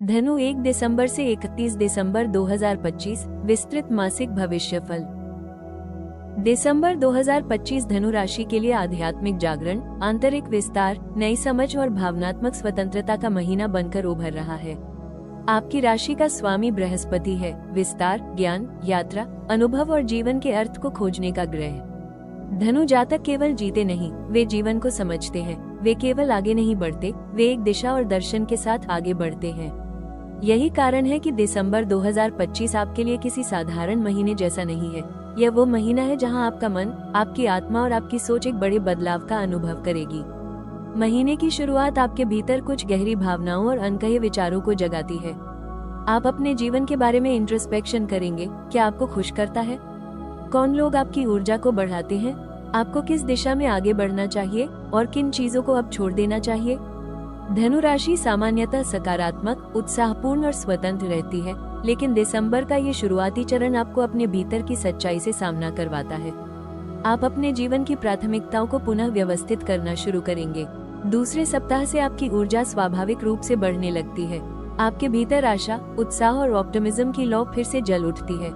धनु 1 दिसंबर से 31 दिसंबर 2025 विस्तृत मासिक भविष्यफल। दिसंबर 2025 धनु राशि के लिए आध्यात्मिक जागरण, आंतरिक विस्तार, नई समझ और भावनात्मक स्वतंत्रता का महीना बनकर उभर रहा है। आपकी राशि का स्वामी बृहस्पति है, विस्तार, ज्ञान, यात्रा, अनुभव और जीवन के अर्थ को खोजने का ग्रह। धनु जातक केवल जीते नहीं, वे जीवन को समझते हैं। वे केवल आगे नहीं बढ़ते, वे एक दिशा और दर्शन के साथ आगे बढ़ते हैं। यही कारण है कि दिसंबर 2025 आपके लिए किसी साधारण महीने जैसा नहीं है। यह वो महीना है जहां आपका मन, आपकी आत्मा और आपकी सोच एक बड़े बदलाव का अनुभव करेगी। महीने की शुरुआत आपके भीतर कुछ गहरी भावनाओं और अनकहे विचारों को जगाती है। आप अपने जीवन के बारे में इंट्रोस्पेक्शन करेंगे। क्या आपको खुश करता है? कौन लोग आपकी ऊर्जा को बढ़ाते हैं? आपको किस दिशा में आगे बढ़ना चाहिए और किन चीजों को अब छोड़ देना चाहिए? धनु राशि सामान्यतः सकारात्मक, उत्साहपूर्ण और स्वतंत्र रहती है, लेकिन दिसंबर का ये शुरुआती चरण आपको अपने भीतर की सच्चाई से सामना करवाता है। आप अपने जीवन की प्राथमिकताओं को पुनः व्यवस्थित करना शुरू करेंगे। दूसरे सप्ताह से आपकी ऊर्जा स्वाभाविक रूप से बढ़ने लगती है। आपके भीतर आशा, उत्साह और ऑप्टिमिज्म की लौ फिर से जल उठती है।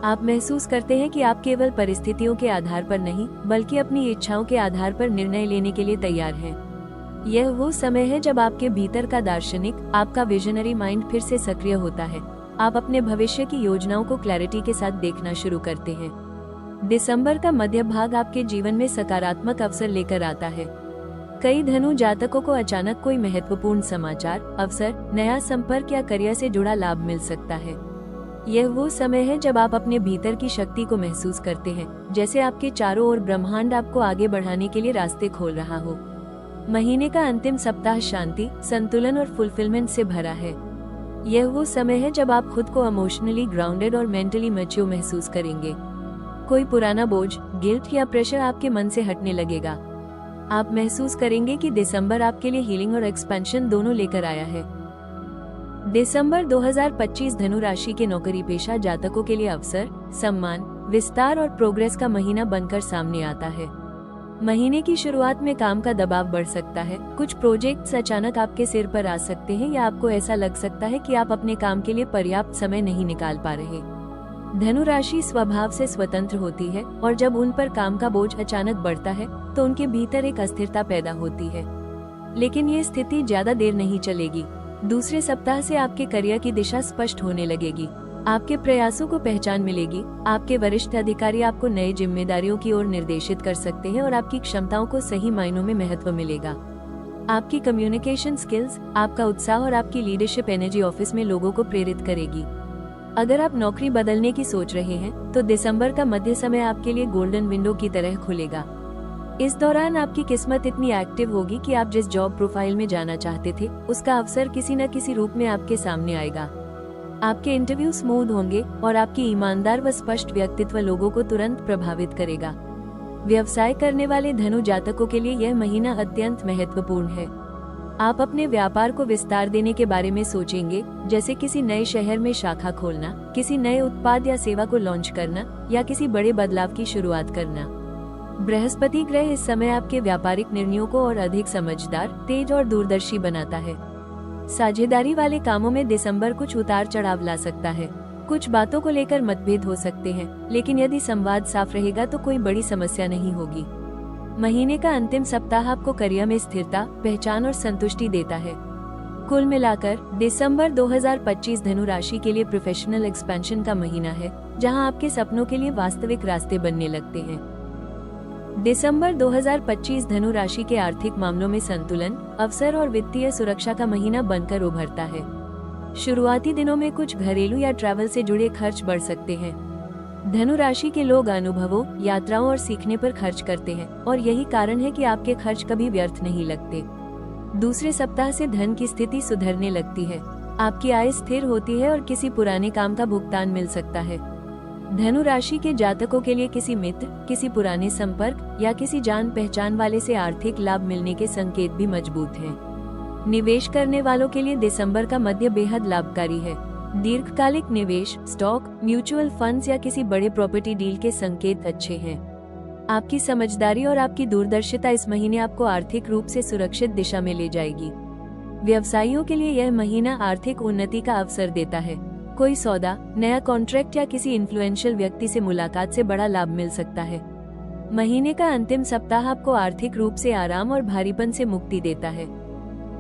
आप महसूस करते हैं कि आप केवल परिस्थितियों के आधार पर नहीं, बल्कि अपनी इच्छाओं के आधार पर निर्णय लेने के लिए तैयार हैं। यह वो समय है जब आपके भीतर का दार्शनिक, आपका विजनरी माइंड फिर से सक्रिय होता है। आप अपने भविष्य की योजनाओं को क्लैरिटी के साथ देखना शुरू करते हैं। दिसंबर का मध्य भाग आपके जीवन में सकारात्मक अवसर लेकर आता है। कई धनु जातकों को अचानक कोई महत्वपूर्ण समाचार, अवसर, नया संपर्क या करियर से जुड़ा लाभ मिल सकता है। यह वो समय है जब आप अपने भीतर की शक्ति को महसूस करते हैं, जैसे आपके चारों ओर ब्रह्मांड आपको आगे बढ़ाने के लिए रास्ते खोल रहा हो। महीने का अंतिम सप्ताह शांति, संतुलन और फुलफिलमेंट से भरा है। यह वो समय है जब आप खुद को इमोशनली ग्राउंडेड और मेंटली मैच्योर महसूस करेंगे। कोई पुराना बोझ, गिल्ट या प्रेशर आपके मन से हटने लगेगा। आप महसूस करेंगे कि दिसंबर आपके लिए हीलिंग और एक्सपेंशन दोनों लेकर आया है। दिसंबर 2025 धनु राशि के नौकरी पेशा जातकों के लिए अवसर, सम्मान, विस्तार और प्रोग्रेस का महीना बनकर सामने आता है। महीने की शुरुआत में काम का दबाव बढ़ सकता है। कुछ प्रोजेक्ट्स अचानक आपके सिर पर आ सकते हैं या आपको ऐसा लग सकता है कि आप अपने काम के लिए पर्याप्त समय नहीं निकाल पा रहे। धनु राशि स्वभाव से स्वतंत्र होती है और जब उन पर काम का बोझ अचानक बढ़ता है तो उनके भीतर एक अस्थिरता पैदा होती है। लेकिन ये स्थिति ज्यादा देर नहीं चलेगी। दूसरे सप्ताह से आपके करियर की दिशा स्पष्ट होने लगेगी। आपके प्रयासों को पहचान मिलेगी। आपके वरिष्ठ अधिकारी आपको नई जिम्मेदारियों की ओर निर्देशित कर सकते हैं और आपकी क्षमताओं को सही मायनों में महत्व मिलेगा। आपकी कम्युनिकेशन स्किल्स, आपका उत्साह और आपकी लीडरशिप एनर्जी ऑफिस में लोगों को प्रेरित करेगी। अगर आप नौकरी बदलने की सोच रहे हैं तो दिसंबर का मध्य समय आपके लिए गोल्डन विंडो की तरह खुलेगा। इस दौरान आपकी किस्मत इतनी एक्टिव होगी कि आप जिस जॉब प्रोफाइल में जाना चाहते थे उसका अवसर किसी न किसी रूप में आपके सामने आएगा। आपके इंटरव्यू स्मूथ होंगे और आपकी ईमानदार व स्पष्ट व्यक्तित्व लोगों को तुरंत प्रभावित करेगा। व्यवसाय करने वाले धनु जातकों के लिए यह महीना अत्यंत महत्वपूर्ण है। आप अपने व्यापार को विस्तार देने के बारे में सोचेंगे, जैसे किसी नए शहर में शाखा खोलना, किसी नए उत्पाद या सेवा को लॉन्च करना या किसी बड़े बदलाव की शुरुआत करना। बृहस्पति ग्रह इस समय आपके व्यापारिक निर्णयों को और अधिक समझदार, तेज और दूरदर्शी बनाता है। साझेदारी वाले कामों में दिसंबर कुछ उतार चढ़ाव ला सकता है। कुछ बातों को लेकर मतभेद हो सकते हैं, लेकिन यदि संवाद साफ रहेगा तो कोई बड़ी समस्या नहीं होगी। महीने का अंतिम सप्ताह आपको करियर में स्थिरता, पहचान और संतुष्टि देता है। कुल मिलाकर दिसंबर 2025 धनु राशि के लिए प्रोफेशनल एक्सपेंशन का महीना है, जहां आपके सपनों के लिए वास्तविक रास्ते बनने लगते हैं। दिसंबर 2025 धनु राशि के आर्थिक मामलों में संतुलन, अवसर और वित्तीय सुरक्षा का महीना बनकर उभरता है। शुरुआती दिनों में कुछ घरेलू या ट्रैवल से जुड़े खर्च बढ़ सकते हैं। धनु राशि के लोग अनुभवों, यात्राओं और सीखने पर खर्च करते हैं और यही कारण है कि आपके खर्च कभी व्यर्थ नहीं लगते। दूसरे सप्ताह से धन की स्थिति सुधरने लगती है। आपकी आय स्थिर होती है और किसी पुराने काम का भुगतान मिल सकता है। धनु राशि के जातकों के लिए किसी मित्र, किसी पुराने संपर्क या किसी जान पहचान वाले से आर्थिक लाभ मिलने के संकेत भी मजबूत हैं। निवेश करने वालों के लिए दिसंबर का मध्य बेहद लाभकारी है। दीर्घकालिक निवेश, स्टॉक, म्यूचुअल फंड्स या किसी बड़े प्रॉपर्टी डील के संकेत अच्छे हैं। आपकी समझदारी और आपकी दूरदर्शिता इस महीने आपको आर्थिक रूप से सुरक्षित दिशा में ले जाएगी। व्यवसायियों के लिए यह महीना आर्थिक उन्नति का अवसर देता है। कोई सौदा, नया कॉन्ट्रैक्ट या किसी इन्फ्लुएंशियल व्यक्ति से मुलाकात से बड़ा लाभ मिल सकता है। महीने का अंतिम सप्ताह आपको आर्थिक रूप से आराम और भारीपन से मुक्ति देता है।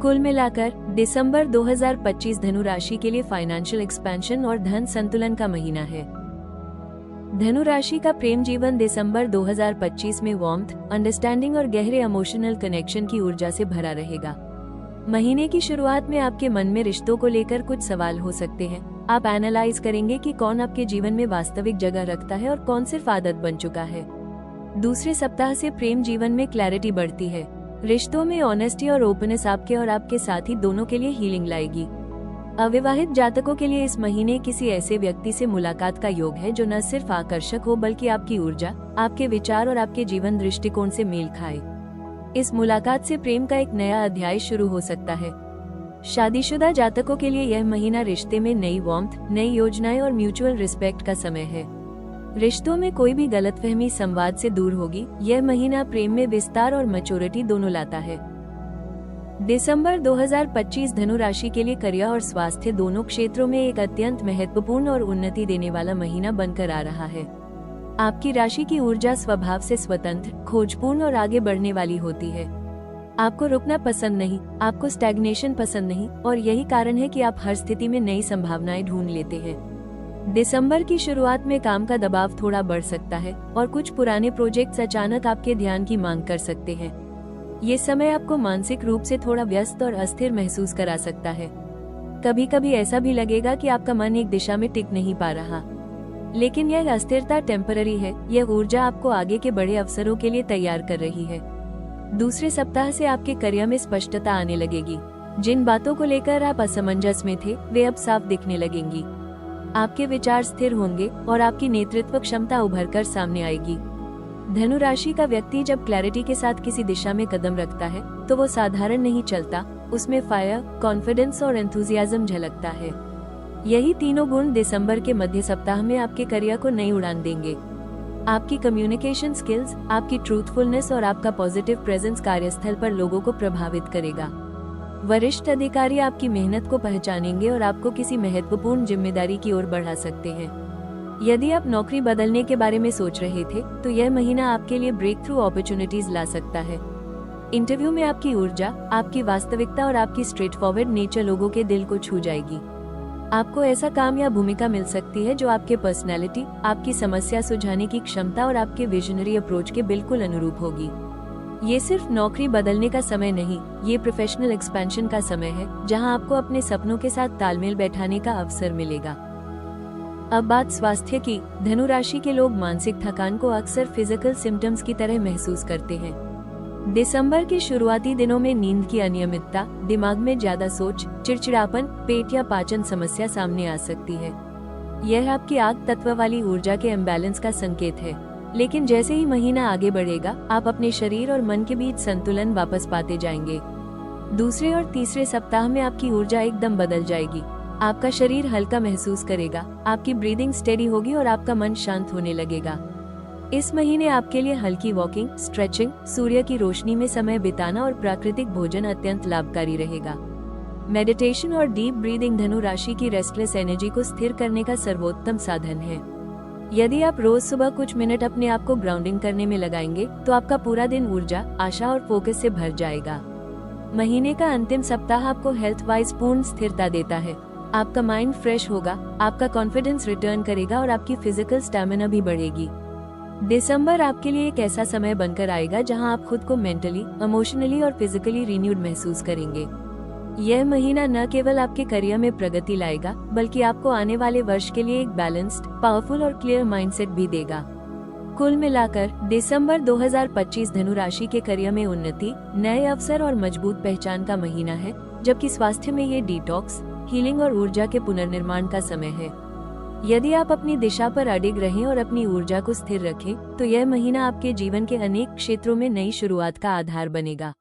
कुल मिलाकर दिसंबर 2025 धनु राशि के लिए फाइनेंशियल एक्सपेंशन और धन संतुलन का महीना है। धनु राशि का प्रेम जीवन दिसंबर 2025 में वार्मथ, अंडरस्टैंडिंग और गहरे इमोशनल कनेक्शन की ऊर्जा से भरा रहेगा। महीने की शुरुआत में आपके मन में रिश्तों को लेकर कुछ सवाल हो सकते हैं। आप एनालाइज करेंगे कि कौन आपके जीवन में वास्तविक जगह रखता है और कौन सिर्फ आदत बन चुका है। दूसरे सप्ताह से प्रेम जीवन में क्लैरिटी बढ़ती है। रिश्तों में ऑनेस्टी और ओपननेस आपके और आपके साथी दोनों के लिए हीलिंग लाएगी। अविवाहित जातकों के लिए इस महीने किसी ऐसे व्यक्ति से मुलाकात का योग है जो न सिर्फ आकर्षक हो बल्कि आपकी ऊर्जा, आपके विचार और आपके जीवन दृष्टिकोण से मेल खाए। इस मुलाकात से प्रेम का एक नया अध्याय शुरू हो सकता है। शादीशुदा जातकों के लिए यह महीना रिश्ते में नई वार्मथ, नई योजनाएं और म्यूचुअल रिस्पेक्ट का समय है। रिश्तों में कोई भी गलतफहमी संवाद से दूर होगी। यह महीना प्रेम में विस्तार और मैच्योरिटी दोनों लाता है। दिसंबर 2025 धनु राशि के लिए करियर और स्वास्थ्य दोनों क्षेत्रों में एक अत्यंत महत्वपूर्ण और उन्नति देने वाला महीना बनकर आ रहा है। आपकी राशि की ऊर्जा स्वभाव से स्वतंत्र, खोजपूर्ण और आगे बढ़ने वाली होती है। आपको रुकना पसंद नहीं, आपको स्टैग्नेशन पसंद नहीं, और यही कारण है कि आप हर स्थिति में नई संभावनाएं ढूंढ लेते हैं। दिसंबर की शुरुआत में काम का दबाव थोड़ा बढ़ सकता है और कुछ पुराने प्रोजेक्ट्स अचानक आपके ध्यान की मांग कर सकते हैं। ये समय आपको मानसिक रूप से थोड़ा व्यस्त और अस्थिर महसूस करा सकता है। कभी कभी ऐसा भी लगेगा कि आपका मन एक दिशा में टिक नहीं पा रहा, लेकिन यह अस्थिरता टेम्पररी है। यह ऊर्जा आपको आगे के बड़े अवसरों के लिए तैयार कर रही है। दूसरे सप्ताह से आपके करियर में स्पष्टता आने लगेगी। जिन बातों को लेकर आप असमंजस में थे, वे अब साफ दिखने लगेंगी। आपके विचार स्थिर होंगे और आपकी नेतृत्व क्षमता उभर कर सामने आएगी। धनु राशि का व्यक्ति जब क्लैरिटी के साथ किसी दिशा में कदम रखता है तो वो साधारण नहीं चलता, उसमें फायर, कॉन्फिडेंस और एंथुजियाज्म झलकता है। यही तीनों गुण दिसंबर के मध्य सप्ताह में आपके करियर को नई उड़ान देंगे। आपकी कम्युनिकेशन स्किल्स, आपकी ट्रूथफुलनेस और आपका पॉजिटिव प्रेजेंस कार्यस्थल पर लोगों को प्रभावित करेगा। वरिष्ठ अधिकारी आपकी मेहनत को पहचानेंगे और आपको किसी महत्वपूर्ण जिम्मेदारी की ओर बढ़ा सकते हैं। यदि आप नौकरी बदलने के बारे में सोच रहे थे तो यह महीना आपके लिए ब्रेक थ्रू अपॉर्चुनिटीज ला सकता है। इंटरव्यू में आपकी ऊर्जा, आपकी वास्तविकता और आपकी स्ट्रेट फॉरवर्ड नेचर लोगों के दिल को छू जाएगी। आपको ऐसा काम या भूमिका मिल सकती है जो आपके पर्सनैलिटी, आपकी समस्या सुलझाने की क्षमता और आपके विजनरी अप्रोच के बिल्कुल अनुरूप होगी। ये सिर्फ नौकरी बदलने का समय नहीं, ये प्रोफेशनल एक्सपेंशन का समय है जहां आपको अपने सपनों के साथ तालमेल बैठाने का अवसर मिलेगा। अब बात स्वास्थ्य की। धनु राशि के लोग मानसिक थकान को अक्सर फिजिकल सिम्टम्स की तरह महसूस करते हैं। दिसंबर के शुरुआती दिनों में नींद की अनियमितता, दिमाग में ज्यादा सोच, चिड़चिड़ापन, पेट या पाचन समस्या सामने आ सकती है। यह आपकी आग तत्व वाली ऊर्जा के इम्बैलेंस का संकेत है। लेकिन जैसे ही महीना आगे बढ़ेगा, आप अपने शरीर और मन के बीच संतुलन वापस पाते जाएंगे। दूसरे और तीसरे सप्ताह में आपकी ऊर्जा एकदम बदल जाएगी। आपका शरीर हल्का महसूस करेगा, आपकी ब्रीदिंग स्टेडी होगी और आपका मन शांत होने लगेगा। इस महीने आपके लिए हल्की वॉकिंग, स्ट्रेचिंग, सूर्य की रोशनी में समय बिताना और प्राकृतिक भोजन अत्यंत लाभकारी रहेगा। मेडिटेशन और डीप ब्रीदिंग धनु राशि की रेस्टलेस एनर्जी को स्थिर करने का सर्वोत्तम साधन है। यदि आप रोज सुबह कुछ मिनट अपने आप को ग्राउंडिंग करने में लगाएंगे तो आपका पूरा दिन ऊर्जा, आशा और फोकस से भर जाएगा। महीने का अंतिम सप्ताह आपको हेल्थ वाइज पूर्ण स्थिरता देता है। आपका माइंड फ्रेश होगा, आपका कॉन्फिडेंस रिटर्न करेगा और आपकी फिजिकल स्टैमिना भी बढ़ेगी। दिसंबर आपके लिए एक ऐसा समय बनकर आएगा जहां आप खुद को मेंटली, इमोशनली और फिजिकली रिन्यूड महसूस करेंगे। यह महीना न केवल आपके करियर में प्रगति लाएगा बल्कि आपको आने वाले वर्ष के लिए एक बैलेंस्ड, पावरफुल और क्लियर माइंडसेट भी देगा। कुल मिलाकर दिसंबर 2025 धनु राशि के करियर में उन्नति, नए अवसर और मजबूत पहचान का महीना है, जबकि स्वास्थ्य में ये डिटॉक्स, हीलिंग और ऊर्जा के पुनर्निर्माण का समय है। यदि आप अपनी दिशा पर अडिग रहें और अपनी ऊर्जा को स्थिर रखें, तो यह महीना आपके जीवन के अनेक क्षेत्रों में नई शुरुआत का आधार बनेगा।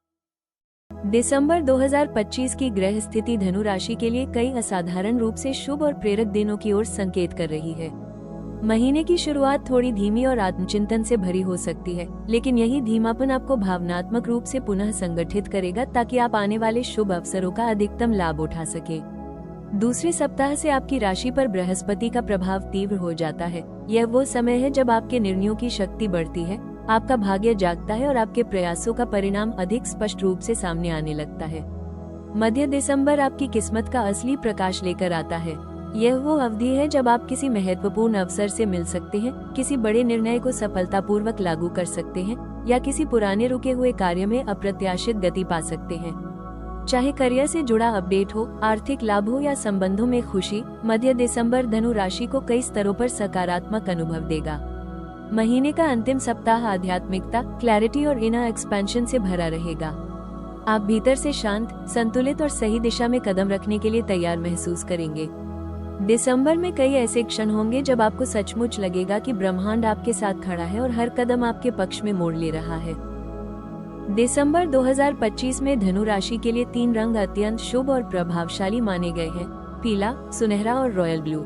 दिसंबर 2025 की ग्रह स्थिति धनु राशि के लिए कई असाधारण रूप से शुभ और प्रेरक दिनों की ओर संकेत कर रही है। महीने की शुरुआत थोड़ी धीमी और आत्मचिंतन से भरी हो सकती है, लेकिन यही धीमापन आपको भावनात्मक रूप से पुनः संगठित करेगा ताकि आप आने वाले शुभ अवसरों का अधिकतम लाभ उठा सके। दूसरे सप्ताह से आपकी राशि पर बृहस्पति का प्रभाव तीव्र हो जाता है। यह वो समय है जब आपके निर्णयों की शक्ति बढ़ती है, आपका भाग्य जागता है और आपके प्रयासों का परिणाम अधिक स्पष्ट रूप से सामने आने लगता है। मध्य दिसंबर आपकी किस्मत का असली प्रकाश लेकर आता है। यह वो अवधि है जब आप किसी महत्वपूर्ण अवसर से मिल सकते हैं, किसी बड़े निर्णय को सफलतापूर्वक लागू कर सकते हैं या किसी पुराने रुके हुए कार्य में अप्रत्याशित गति पा सकते हैं। चाहे करियर से जुड़ा अपडेट हो, आर्थिक लाभ हो या संबंधों में खुशी, मध्य दिसंबर धनु राशि को कई स्तरों पर सकारात्मक अनुभव देगा। महीने का अंतिम सप्ताह आध्यात्मिकता, क्लैरिटी और इनर एक्सपेंशन से भरा रहेगा। आप भीतर से शांत, संतुलित और सही दिशा में कदम रखने के लिए तैयार महसूस करेंगे। दिसंबर में कई ऐसे क्षण होंगे जब आपको सचमुच लगेगा कि ब्रह्मांड आपके साथ खड़ा है और हर कदम आपके पक्ष में मोड़ ले रहा है। दिसंबर 2025 में धनु राशि के लिए 3 रंग अत्यंत शुभ और प्रभावशाली माने गए हैं: पीला, सुनहरा और रॉयल ब्लू।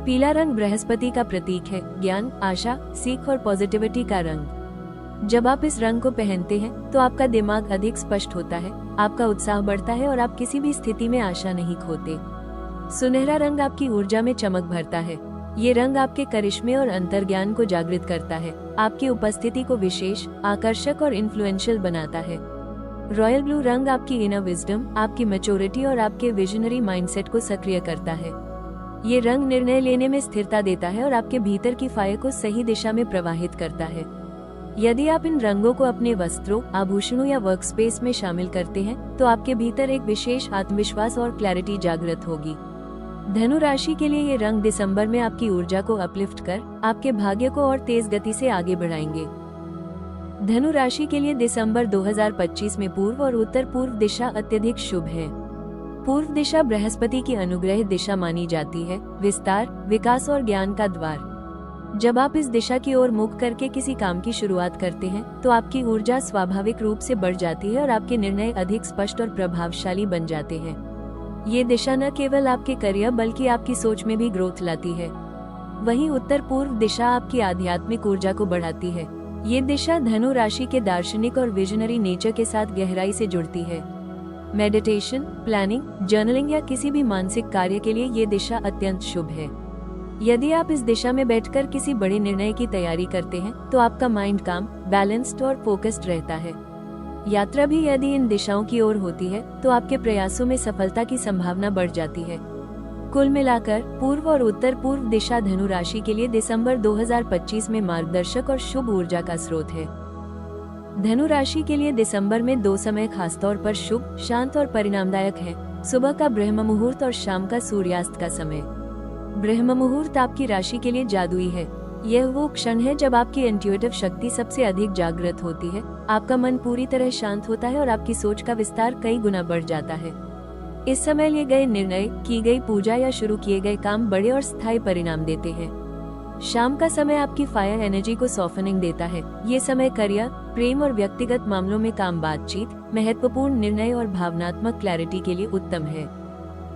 पीला रंग बृहस्पति का प्रतीक है, ज्ञान, आशा, सीख और पॉजिटिविटी का रंग। जब आप इस रंग को पहनते हैं तो आपका दिमाग अधिक स्पष्ट होता है, आपका उत्साह बढ़ता है और आप किसी भी स्थिति में आशा नहीं खोते। सुनहरा रंग आपकी ऊर्जा में चमक भरता है। ये रंग आपके करिश्मे और अंतर्ज्ञान को जागृत करता है, आपकी उपस्थिति को विशेष, आकर्षक और इन्फ्लुएंशियल बनाता है। रॉयल ब्लू रंग आपकी इनर विजडम, आपकी मैच्योरिटी और आपके विजनरी माइंडसेट को सक्रिय करता है। ये रंग निर्णय लेने में स्थिरता देता है और आपके भीतर की फायर को सही दिशा में प्रवाहित करता है। यदि आप इन रंगों को अपने वस्त्रों, आभूषणों या वर्कस्पेस में शामिल करते हैं तो आपके भीतर एक विशेष आत्मविश्वास और क्लैरिटी जागृत होगी। धनु राशि के लिए ये रंग दिसंबर में आपकी ऊर्जा को अपलिफ्ट कर आपके भाग्य को और तेज गति से आगे बढ़ाएंगे। धनु राशि के लिए दिसंबर 2025 में पूर्व और उत्तर पूर्व दिशा अत्यधिक शुभ है। पूर्व दिशा बृहस्पति की अनुग्रह दिशा मानी जाती है, विस्तार, विकास और ज्ञान का द्वार। जब आप इस दिशा की ओर मुख करके किसी काम की शुरुआत करते हैं तो आपकी ऊर्जा स्वाभाविक रूप से बढ़ जाती है और आपके निर्णय अधिक स्पष्ट और प्रभावशाली बन जाते हैं। ये दिशा न केवल आपके करियर बल्कि आपकी सोच में भी ग्रोथ लाती है। वहीं उत्तर पूर्व दिशा आपकी आध्यात्मिक ऊर्जा को बढ़ाती है। ये दिशा धनु राशि के दार्शनिक और विजनरी नेचर के साथ गहराई से जुड़ती है। मेडिटेशन, प्लानिंग, जर्नलिंग या किसी भी मानसिक कार्य के लिए ये दिशा अत्यंत शुभ है। यदि आप इस दिशा में बैठकर किसी बड़े निर्णय की तैयारी करते हैं तो आपका माइंड काम, बैलेंस्ड और फोकस्ड रहता है। यात्रा भी यदि इन दिशाओं की ओर होती है तो आपके प्रयासों में सफलता की संभावना बढ़ जाती है। कुल मिलाकर पूर्व और उत्तर पूर्व दिशा धनु राशि के लिए दिसंबर 2025 में मार्गदर्शक और शुभ ऊर्जा का स्रोत है। धनु राशि के लिए दिसंबर में 2 समय खासतौर पर शुभ, शांत और परिणामदायक है: सुबह का ब्रह्म मुहूर्त और शाम का सूर्यास्त का समय। ब्रह्म मुहूर्त आपकी राशि के लिए जादुई है। यह वो क्षण है जब आपकी इंट्यूटिव शक्ति सबसे अधिक जागृत होती है, आपका मन पूरी तरह शांत होता है और आपकी सोच का विस्तार कई गुना बढ़ जाता है। इस समय लिए गए निर्णय, की गई पूजा या शुरू किए गए काम बड़े और स्थायी परिणाम देते हैं। शाम का समय आपकी फायर एनर्जी को सॉफ्टनिंग देता है। ये समय करियर, प्रेम और व्यक्तिगत मामलों में काम, बातचीत, महत्वपूर्ण निर्णय और भावनात्मक क्लैरिटी के लिए उत्तम है।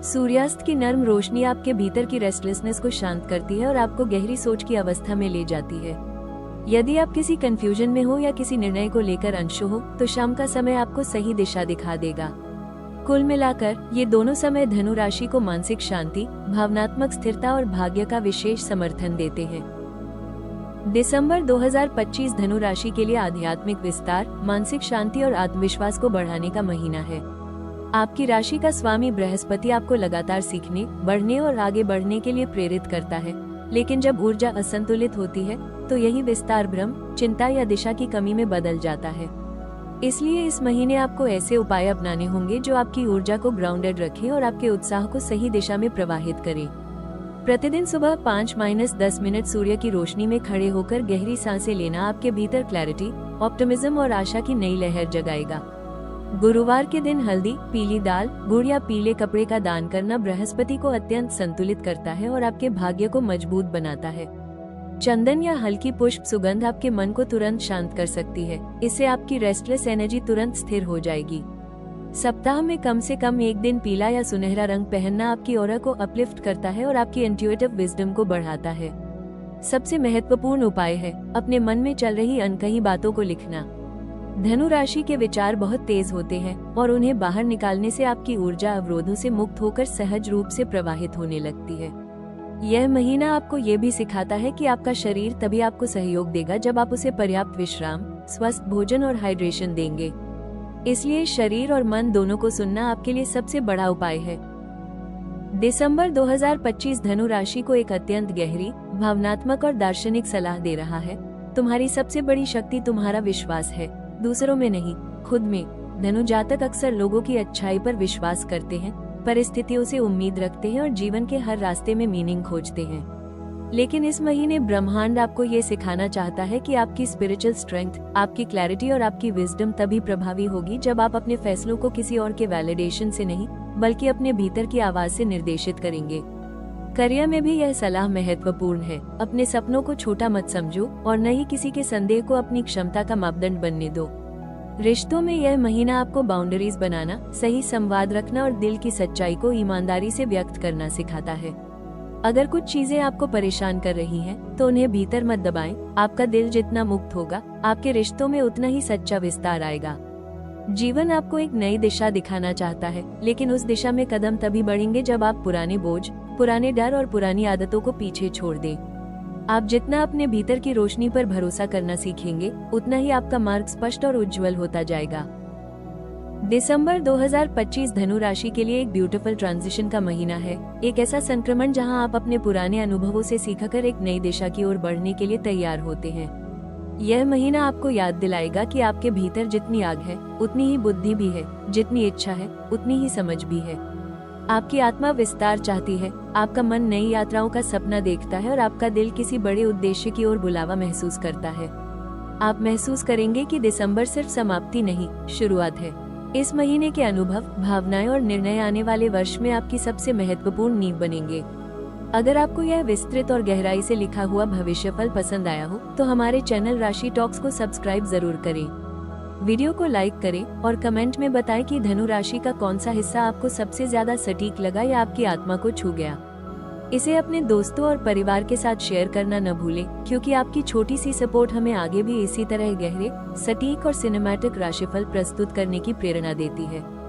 सूर्यास्त की नर्म रोशनी आपके भीतर की रेस्टलेसनेस को शांत करती है और आपको गहरी सोच की अवस्था में ले जाती है। यदि आप किसी कंफ्यूजन में हो या किसी निर्णय को लेकर अनश्योर हो तो शाम का समय आपको सही दिशा दिखा देगा। कुल मिलाकर ये दोनों समय धनु राशि को मानसिक शांति, भावनात्मक स्थिरता और भाग्य का विशेष समर्थन देते हैं। दिसंबर 2025 धनु राशि के लिए आध्यात्मिक विस्तार, मानसिक शांति और आत्मविश्वास को बढ़ाने का महीना है। आपकी राशि का स्वामी बृहस्पति आपको लगातार सीखने, बढ़ने और आगे बढ़ने के लिए प्रेरित करता है, लेकिन जब ऊर्जा असंतुलित होती है तो यही विस्तार भ्रम, चिंता या दिशा की कमी में बदल जाता है। इसलिए इस महीने आपको ऐसे उपाय अपनाने होंगे जो आपकी ऊर्जा को ग्राउंडेड रखें और आपके उत्साह को सही दिशा में प्रवाहित करें। प्रतिदिन सुबह 5-10 मिनट सूर्य की रोशनी में खड़े होकर गहरी सांसें लेना आपके भीतर क्लैरिटी, ऑप्टिमिज्म और आशा की नई लहर जगाएगा। गुरुवार के दिन हल्दी, पीली दाल, गुड़ या पीले कपड़े का दान करना बृहस्पति को अत्यंत संतुलित करता है और आपके भाग्य को मजबूत बनाता है। चंदन या हल्की पुष्प सुगंध आपके मन को तुरंत शांत कर सकती है। इससे आपकी रेस्टलेस एनर्जी तुरंत स्थिर हो जाएगी। सप्ताह में कम से कम एक दिन पीला या सुनहरा रंग पहनना आपकी ऑरा को अपलिफ्ट करता है और आपकी इंट्यूटिव विजडम को बढ़ाता है। सबसे महत्वपूर्ण उपाय है अपने मन में चल रही अनकही बातों को लिखना। धनु राशि के विचार बहुत तेज होते हैं और उन्हें बाहर निकालने से आपकी ऊर्जा अवरोधों से मुक्त होकर सहज रूप से प्रवाहित होने लगती है। यह महीना आपको ये भी सिखाता है कि आपका शरीर तभी आपको सहयोग देगा जब आप उसे पर्याप्त विश्राम, स्वस्थ भोजन और हाइड्रेशन देंगे। इसलिए शरीर और मन दोनों को सुनना आपके लिए सबसे बड़ा उपाय है। दिसंबर 2025 धनु राशि को एक अत्यंत गहरी, भावनात्मक और दार्शनिक सलाह दे रहा है। तुम्हारी सबसे बड़ी शक्ति तुम्हारा विश्वास है, दूसरों में नहीं, खुद में। धनु जातक अक्सर लोगों की अच्छाई पर विश्वास करते हैं, परिस्थितियों से उम्मीद रखते हैं और जीवन के हर रास्ते में मीनिंग खोजते हैं। लेकिन इस महीने ब्रह्मांड आपको ये सिखाना चाहता है कि आपकी स्पिरिचुअल स्ट्रेंथ, आपकी क्लैरिटी और आपकी विजडम तभी प्रभावी होगी जब आप अपने फैसलों को किसी और के वैलिडेशन से नहीं, बल्कि अपने भीतर की आवाज से निर्देशित करेंगे। करियर में भी यह सलाह महत्वपूर्ण है। अपने सपनों को छोटा मत समझो और न ही किसी के संदेह को अपनी क्षमता का मापदंड बनने दो। रिश्तों में यह महीना आपको बाउंड्रीज बनाना, सही संवाद रखना और दिल की सच्चाई को ईमानदारी से व्यक्त करना सिखाता है। अगर कुछ चीजें आपको परेशान कर रही हैं, तो उन्हें भीतर मत दबाएं। आपका दिल जितना मुक्त होगा, आपके रिश्तों में उतना ही सच्चा विस्तार आएगा। जीवन आपको एक नई दिशा दिखाना चाहता है, लेकिन उस दिशा में कदम तभी बढ़ेंगे जब आप पुराने बोझ, पुराने डर और पुरानी आदतों को पीछे छोड़ दें। आप जितना अपने भीतर की रोशनी पर भरोसा करना सीखेंगे, उतना ही आपका मार्ग स्पष्ट और उज्जवल होता जाएगा। दिसंबर 2025 धनु राशि के लिए एक ब्यूटीफुल ट्रांजिशन का महीना है। एक ऐसा संक्रमण जहां आप अपने पुराने अनुभवों से सीखकर एक नई दिशा की ओर बढ़ने के लिए तैयार होते हैं। यह महीना आपको याद दिलाएगा कि आपके भीतर जितनी आग है, उतनी ही बुद्धि भी है, जितनी इच्छा है, उतनी ही समझ भी है। आपकी आत्मा विस्तार चाहती है, आपका मन नई यात्राओं का सपना देखता है और आपका दिल किसी बड़े उद्देश्य की ओर बुलावा महसूस करता है। आप महसूस करेंगे कि दिसंबर सिर्फ समाप्ति नहीं, शुरुआत है। इस महीने के अनुभव, भावनाएं और निर्णय आने वाले वर्ष में आपकी सबसे महत्वपूर्ण नींव बनेंगे। अगर आपको यह विस्तृत और गहराई से लिखा हुआ भविष्यफल पसंद आया हो, तो हमारे चैनल राशि टॉक्स को सब्सक्राइब जरूर करें। वीडियो को लाइक करें और कमेंट में बताएं कि धनु राशि का कौन सा हिस्सा आपको सबसे ज्यादा सटीक लगा या आपकी आत्मा को छू गया। इसे अपने दोस्तों और परिवार के साथ शेयर करना न भूलें, क्योंकि आपकी छोटी सी सपोर्ट हमें आगे भी इसी तरह गहरे, सटीक और सिनेमैटिक राशिफल प्रस्तुत करने की प्रेरणा देती है।